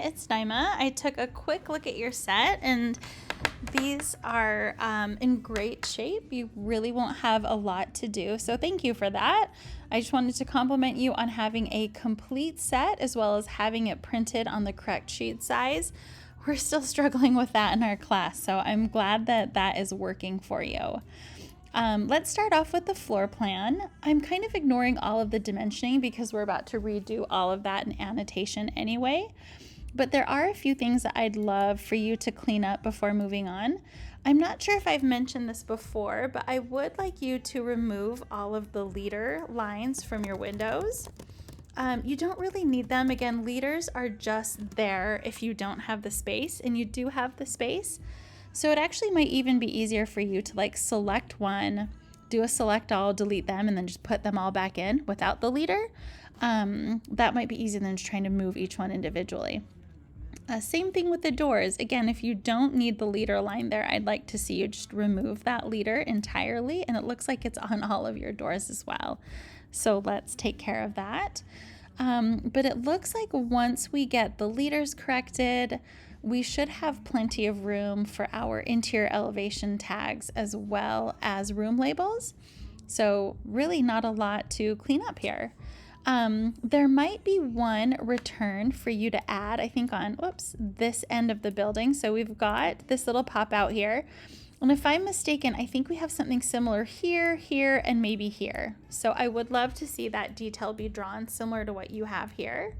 It's Naima. I took a quick look at your set, and these are in great shape. You really won't have a lot to do, so thank you for that. I just wanted to compliment you on having a complete set as well as having it printed on the correct sheet size. We're still struggling with that in our class, so I'm glad that that is working for you. Let's start off with the floor plan. I'm kind of ignoring all of the dimensioning because we're about to redo all of that in annotation anyway. But there are a few things that I'd love for you to clean up before moving on. I'm not sure if I've mentioned this before, but I would like you to remove all of the leader lines from your windows. You don't really need them. Again, leaders are just there if you don't have the space, and you do have the space. So it actually might even be easier for you to like select one, do a select all, delete them, and then just put them all back in without the leader. That might be easier than just trying to move each one individually. Same thing with the doors. Again, if you don't need the leader line there, I'd like to see you just remove that leader entirely, and it looks like it's on all of your doors as well. So let's take care of that. But it looks like once we get the leaders corrected, we should have plenty of room for our interior elevation tags as well as room labels. So really not a lot to clean up here. There might be one return for you to add, I think on, this end of the building. So we've got this little pop out here. And if I'm mistaken, I think we have something similar here, here, and maybe here. So I would love to see that detail be drawn similar to what you have here.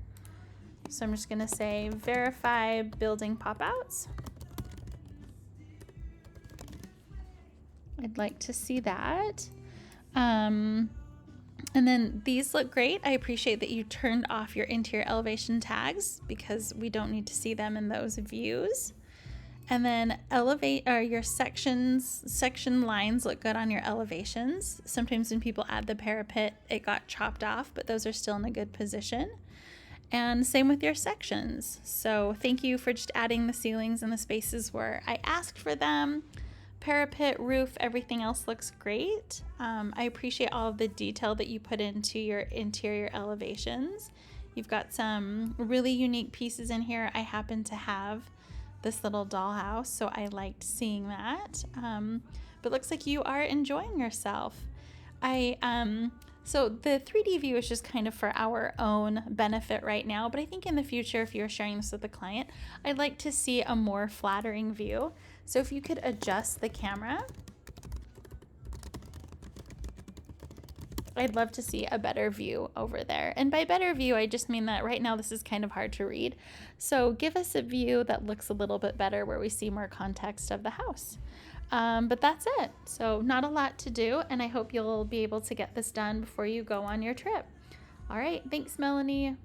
So I'm just gonna say verify building pop outs. I'd like to see that. And then these look great. I appreciate that you turned off your interior elevation tags because we don't need to see them in those views. And then your section lines look good on your elevations. Sometimes when people add the parapet, it got chopped off, but those are still in a good position. And same with your sections. So thank you for just adding the ceilings and the spaces where I asked for them. Parapet, roof, everything else looks great. I appreciate all of the detail that you put into your interior elevations. You've got some really unique pieces in here. I happen to have this little dollhouse, so I liked seeing that. But looks like you are enjoying yourself. So the 3D view is just kind of for our own benefit right now, but I think in the future, if you're sharing this with a client, I'd like to see a more flattering view. So if you could adjust the camera, I'd love to see a better view over there. And by better view, I just mean that right now this is kind of hard to read. So give us a view that looks a little bit better where we see more context of the house. But that's it. So not a lot to do, and I hope you'll be able to get this done before you go on your trip. All right, thanks, Melanie.